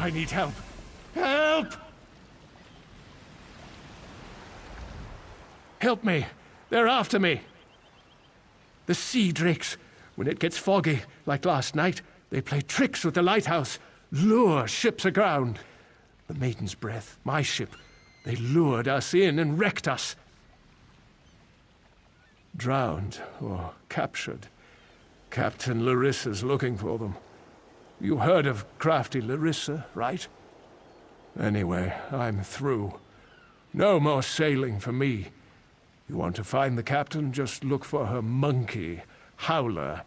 I need help. Help! Help me. They're after me. The sea drakes. When it gets foggy, like last night, they play tricks with the lighthouse, lure ships aground. The Maiden's Breath, my ship, they lured us in and wrecked us. Drowned or captured. Captain Lerisa's looking for them. You heard of crafty Lerisa, right? Anyway, I'm through. No more sailing for me. You want to find the captain, just look for her monkey, Howler.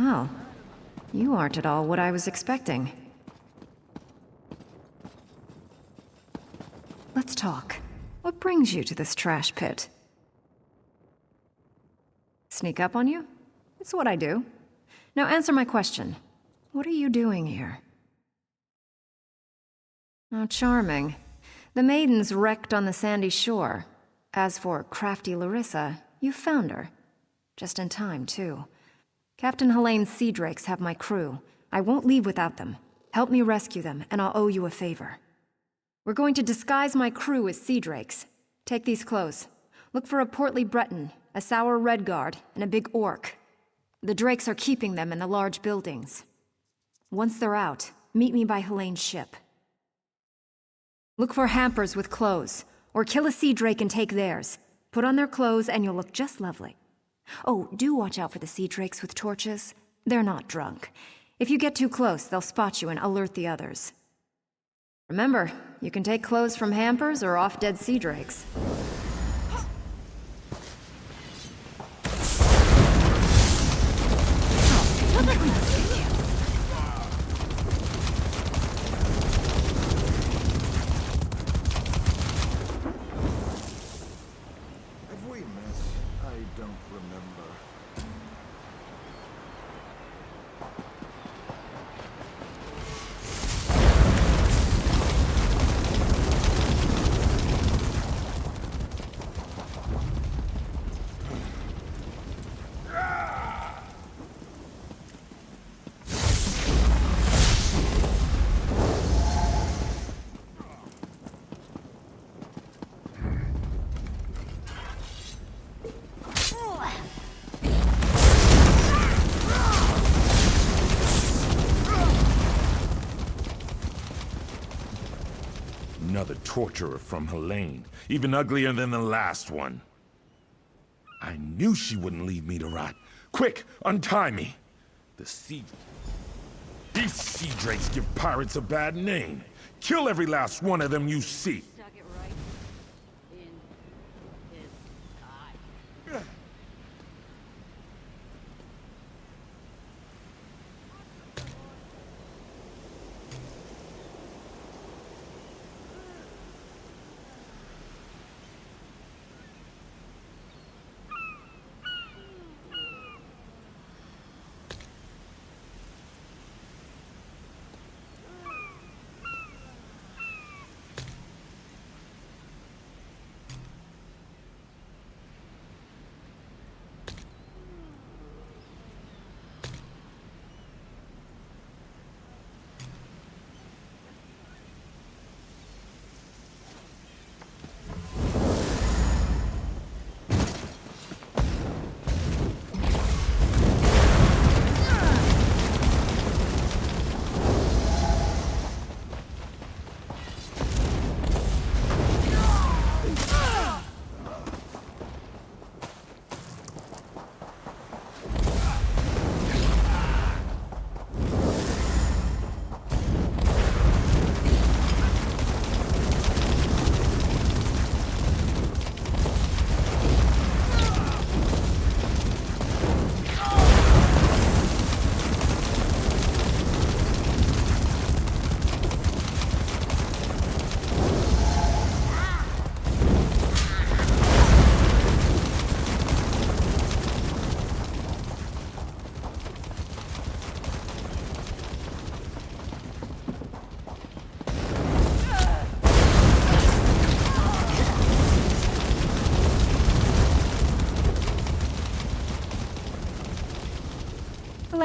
Oh, you aren't at all what I was expecting. Let's talk. What brings you to this trash pit? Sneak up on you? It's what I do. Now answer my question. What are you doing here? Oh, charming. The maiden's wrecked on the sandy shore. As for crafty Lerisa, you found her. Just in time, too. Captain Helene's sea drakes have my crew. I won't leave without them. Help me rescue them, and I'll owe you a favor. We're going to disguise my crew as sea drakes. Take these clothes. Look for a portly Breton, a sour red guard, and a big orc. The drakes are keeping them in the large buildings. Once they're out, meet me by Helene's ship. Look for hampers with clothes, or kill a sea drake and take theirs. Put on their clothes and you'll look just lovely. Oh, do watch out for the sea drakes with torches. They're not drunk. If you get too close, they'll spot you and alert the others. Remember, you can take clothes from hampers or off-dead sea drakes. Another torturer from Helene, even uglier than the last one. I knew she wouldn't leave me to rot. Quick, untie me! These sea drakes give pirates a bad name. Kill every last one of them you see. Stuck it right in his eye.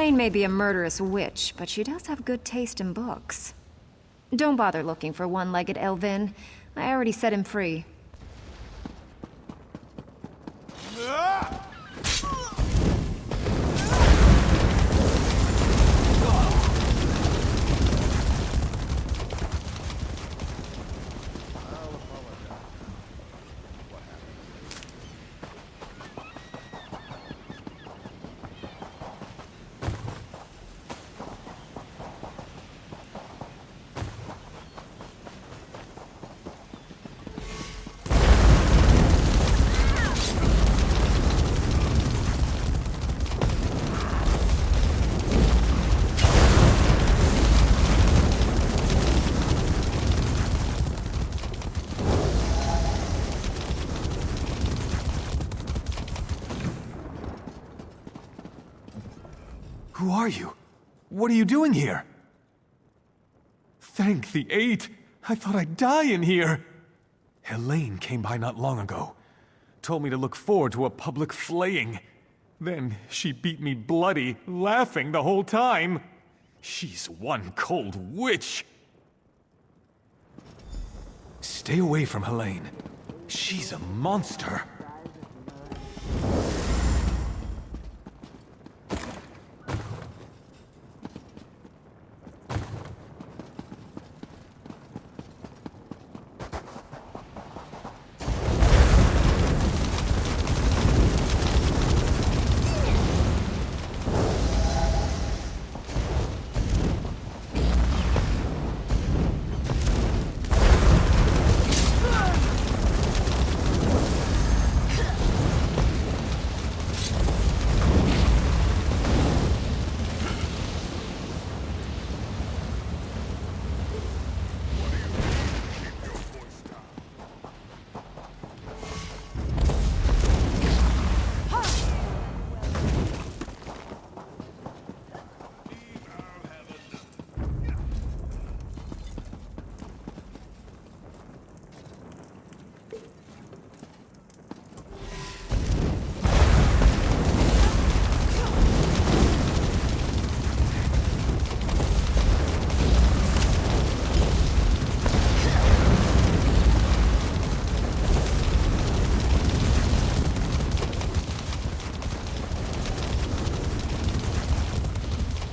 Helene may be a murderous witch, but she does have good taste in books. Don't bother looking for one-legged Elvin. I already set him free. Who are you? What are you doing here? Thank the Eight! I thought I'd die in here! Helene came by not long ago. Told me to look forward to a public flaying. Then she beat me bloody, laughing the whole time. She's one cold witch! Stay away from Helene. She's a monster.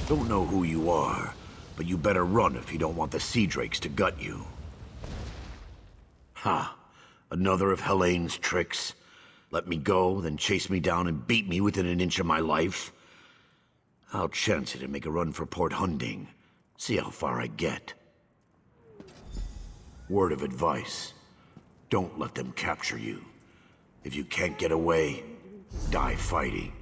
Don't know who you are, but you better run if you don't want the Sea Drakes to gut you. Ha! Another of Helene's tricks. Let me go, then chase me down and beat me within an inch of my life. I'll chance it and make a run for Port Hunding. See how far I get. Word of advice. Don't let them capture you. If you can't get away, die fighting.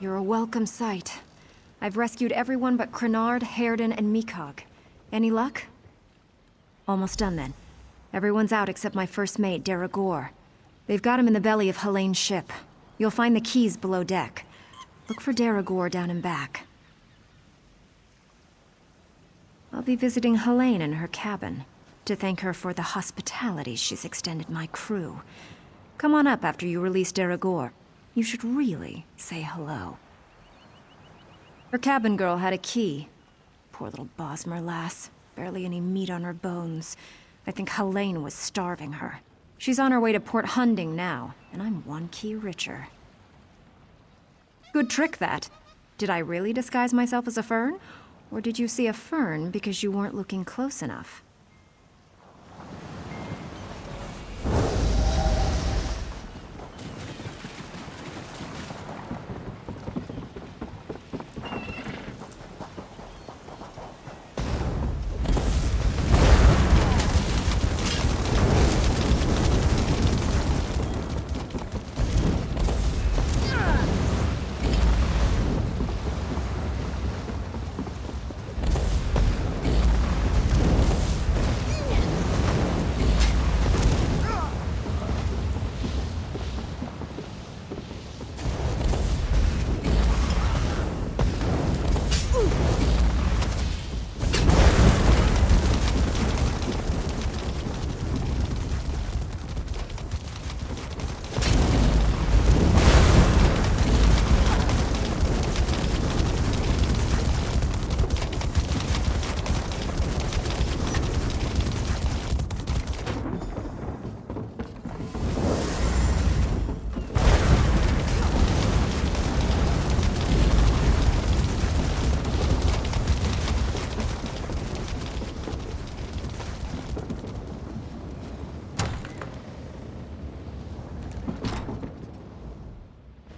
You're a welcome sight. I've rescued everyone but Crenard, Herden, and Mikog. Any luck? Almost done then. Everyone's out except my first mate, Deragor. They've got him in the belly of Helene's ship. You'll find the keys below deck. Look for Deragor down and back. I'll be visiting Helene in her cabin to thank her for the hospitality she's extended my crew. Come on up after you release Deragor. You should really say hello. Her cabin girl had a key. Poor little Bosmer lass. Barely any meat on her bones. I think Helene was starving her. She's on her way to Port Hunding now, and I'm one key richer. Good trick, that. Did I really disguise myself as a fern? Or did you see a fern because you weren't looking close enough?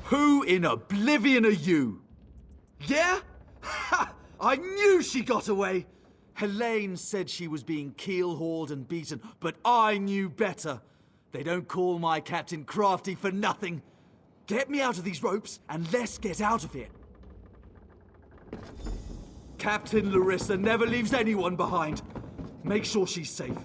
Who in oblivion are you? Yeah? Ha! I knew she got away! Helene said she was being keel-hauled and beaten, but I knew better. They don't call my captain crafty for nothing. Get me out of these ropes, and let's get out of here. Captain Lerisa never leaves anyone behind. Make sure she's safe.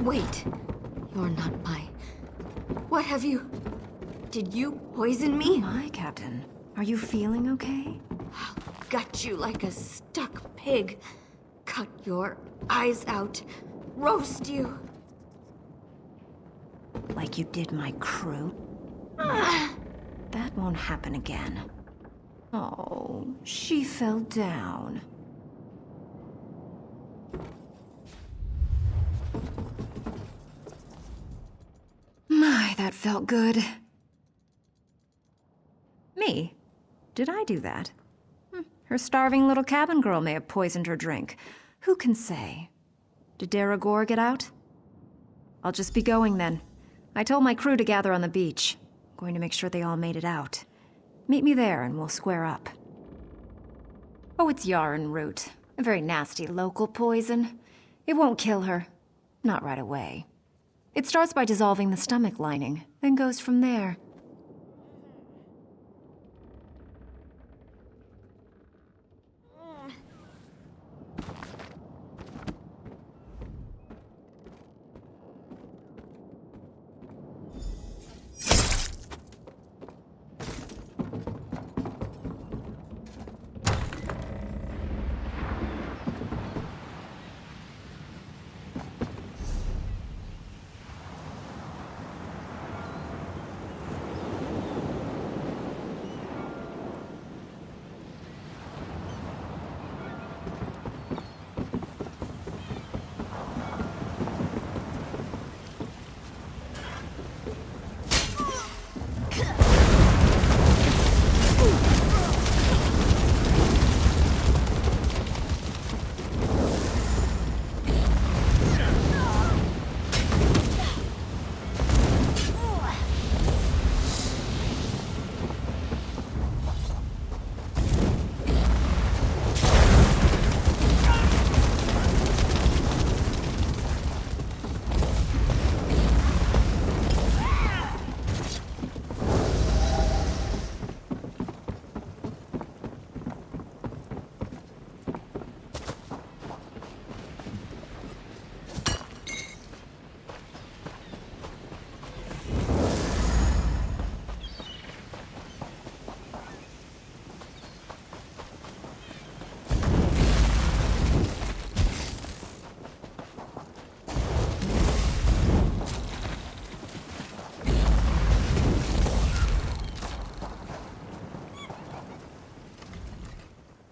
Wait. You're not my... What have you... Did you poison me? My Captain. Are you feeling okay? I'll gut you like a stuck pig. Cut your eyes out. Roast you. Like you did my crew? That won't happen again. Oh, she fell down. My, that felt good. Me? Did I do that? Her starving little cabin girl may have poisoned her drink. Who can say? Did Deragor get out? I'll just be going then. I told my crew to gather on the beach. Going to make sure they all made it out. Meet me there and we'll square up. Oh, it's yarn root. A very nasty local poison. It won't kill her. Not right away. It starts by dissolving the stomach lining, then goes from there.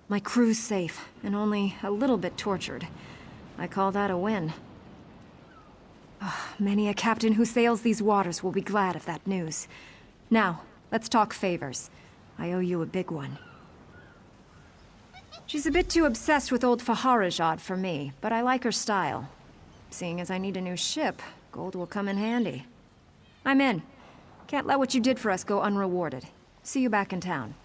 My crew's safe, and only a little bit tortured. I call that a win. Many a captain who sails these waters will be glad of that news. Now, let's talk favors. I owe you a big one. She's a bit too obsessed with old Faharajad for me, but I like her style. Seeing as I need a new ship, gold will come in handy. I'm in. Can't let what you did for us go unrewarded. See you back in town.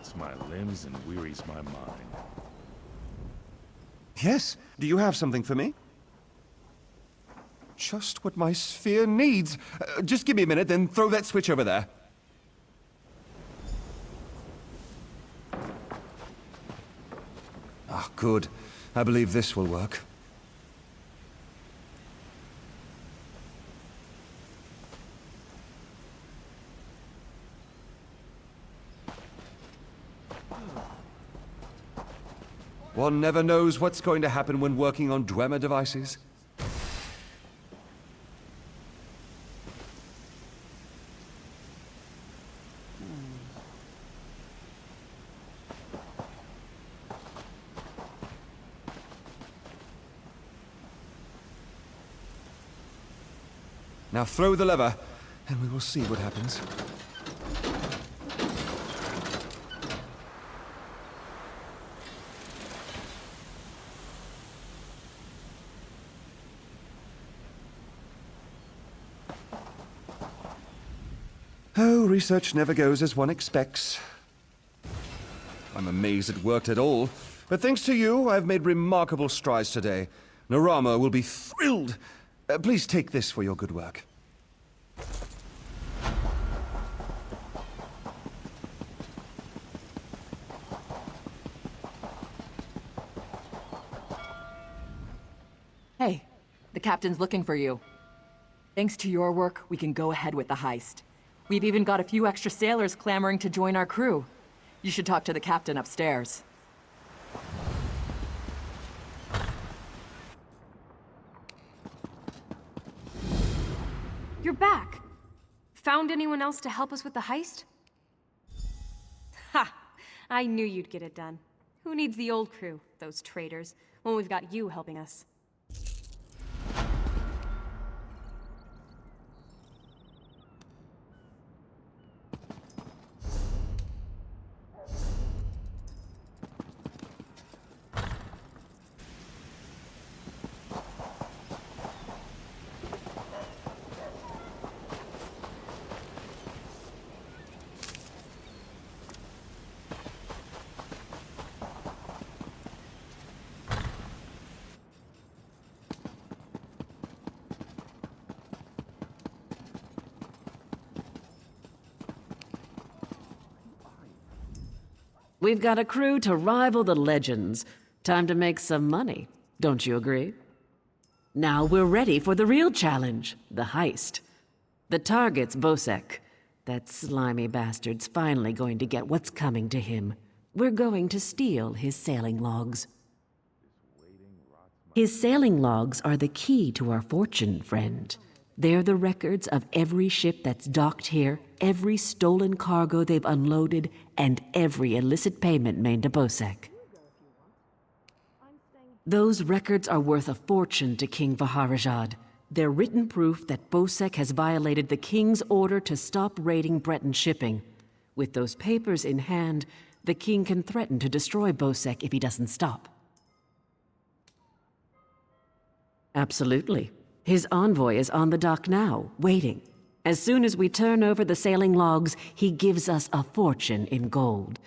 rots my limbs and wearies my mind. Yes, do you have something for me? Just what my sphere needs. Just give me a minute, then throw that switch over there. Ah, good. I believe this will work. One never knows what's going to happen when working on Dwemer devices. Now throw the lever, and we will see what happens. Oh, research never goes as one expects. I'm amazed it worked at all, but thanks to you, I've made remarkable strides today. Narama will be thrilled. Please take this for your good work. Hey, the captain's looking for you. Thanks to your work, we can go ahead with the heist. We've even got a few extra sailors clamoring to join our crew. You should talk to the captain upstairs. You're back. Found anyone else to help us with the heist? Ha! I knew you'd get it done. Who needs the old crew, those traitors, when we've got you helping us? We've got a crew to rival the legends. Time to make some money, don't you agree? Now we're ready for the real challenge, the heist. The target's Bosek. That slimy bastard's finally going to get what's coming to him. We're going to steal his sailing logs. His sailing logs are the key to our fortune, friend. They're the records of every ship that's docked here, every stolen cargo they've unloaded, and every illicit payment made to Bosek. Those records are worth a fortune to King Vaharajad. They're written proof that Bosek has violated the king's order to stop raiding Breton shipping. With those papers in hand, the king can threaten to destroy Bosek if he doesn't stop. Absolutely. His envoy is on the dock now, waiting. As soon as we turn over the sailing logs, he gives us a fortune in gold.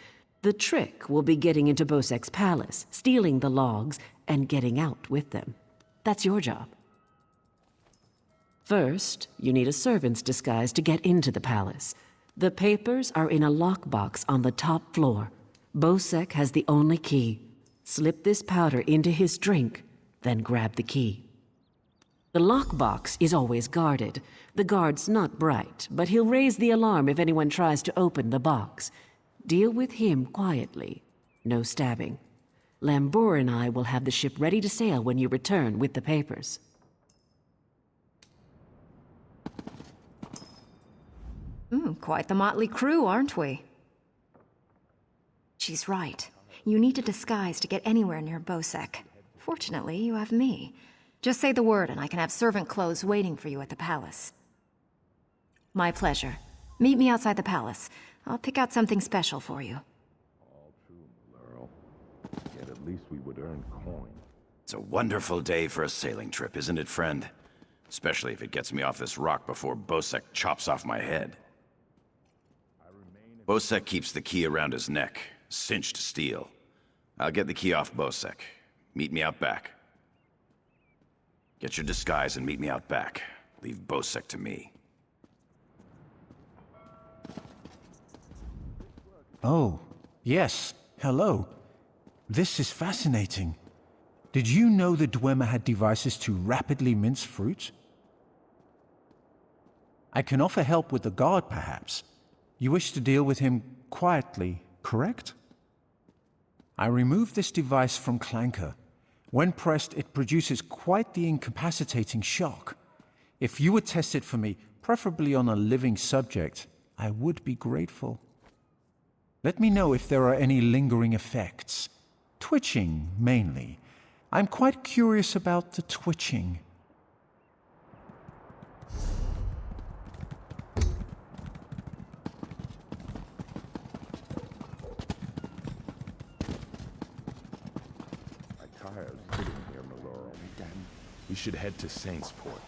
The trick will be getting into Bosek's palace, stealing the logs, and getting out with them. That's your job. First, you need a servant's disguise to get into the palace. The papers are in a lockbox on the top floor. Bosek has the only key. Slip this powder into his drink, then grab the key. The lockbox is always guarded. The guard's not bright, but he'll raise the alarm if anyone tries to open the box. Deal with him quietly. No stabbing. Lambour and I will have the ship ready to sail when you return with the papers. Quite the motley crew, aren't we? She's right. You need a disguise to get anywhere near Bosek. Fortunately, you have me. Just say the word and I can have servant clothes waiting for you at the palace. My pleasure. Meet me outside the palace. I'll pick out something special for you. All true, Lurl. Yet at least we would earn coin. It's a wonderful day for a sailing trip, isn't it, friend? Especially if it gets me off this rock before Bosek chops off my head. I remain Bosek keeps the key around his neck, cinched steel. I'll get the key off Bosek. Meet me out back. Get your disguise and meet me out back. Leave Bosek to me. Oh, yes. Hello. This is fascinating. Did you know the Dwemer had devices to rapidly mince fruit? I can offer help with the guard, perhaps. You wish to deal with him quietly, correct? I removed this device from Clanker. When pressed, it produces quite the incapacitating shock. If you would test it for me, preferably on a living subject, I would be grateful. Let me know if there are any lingering effects. Twitching, mainly. I'm quite curious about the twitching. I'm tired of sitting here, Maloro. We should head to Saintsport.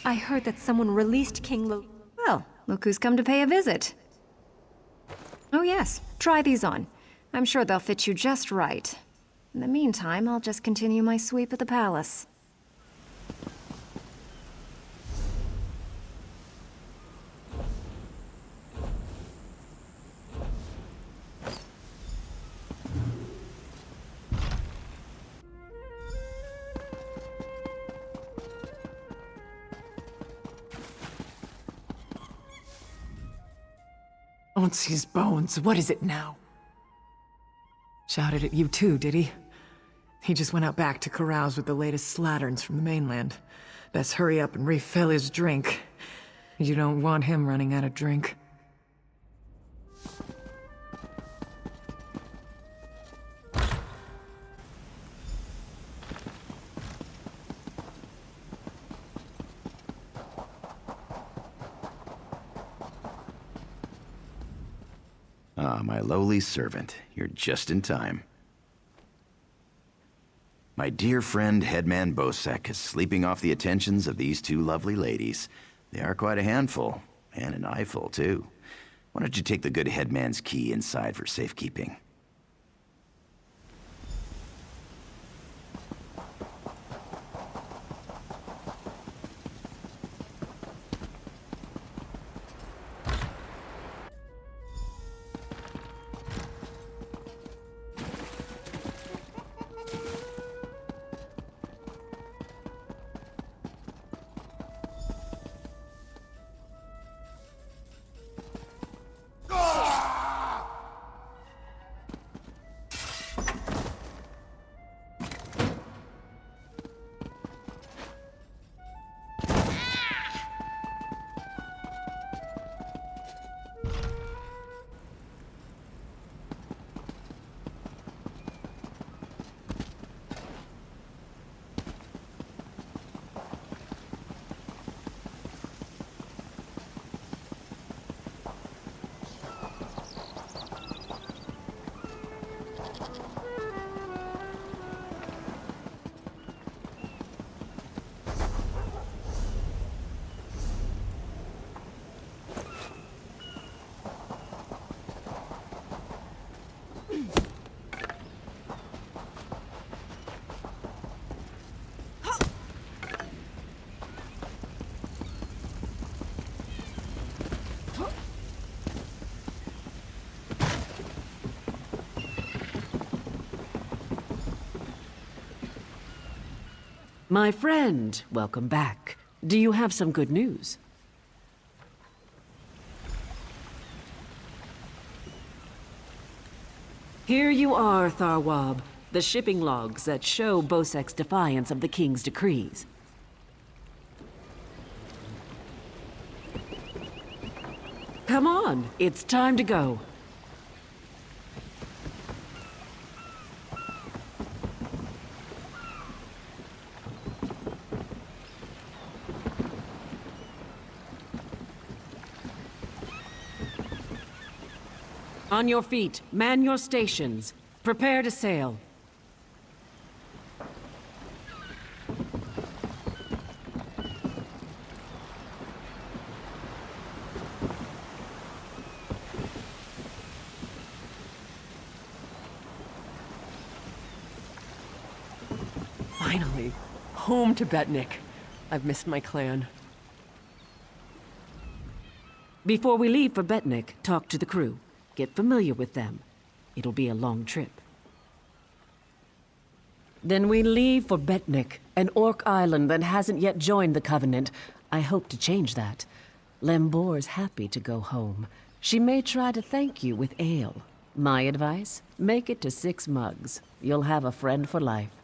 I heard that someone released King Lu. Well, look who's come to pay a visit. Oh yes, try these on. I'm sure they'll fit you just right. In the meantime, I'll just continue my sweep of the palace. His bones, what is it now? Shouted at you too, did he? He just went out back to carouse with the latest slatterns from the mainland. Best hurry up and refill his drink. You don't want him running out of drink. Ah, my lowly servant. You're just in time. My dear friend, Headman Bosek, is sleeping off the attentions of these two lovely ladies. They are quite a handful, and an eyeful, too. Why don't you take the good Headman's key inside for safekeeping? My friend, welcome back. Do you have some good news? Here you are, Tharwab. The shipping logs that show Bosek's defiance of the King's decrees. Come on, it's time to go. On your feet, man your stations. Prepare to sail. Finally, home to Betnikh. I've missed my clan. Before we leave for Betnikh, talk to the crew. Get familiar with them. It'll be a long trip. Then we leave for Betnikh, an orc island that hasn't yet joined the Covenant. I hope to change that. Lembor's happy to go home. She may try to thank you with ale. My advice? Make it to 6 mugs. You'll have a friend for life.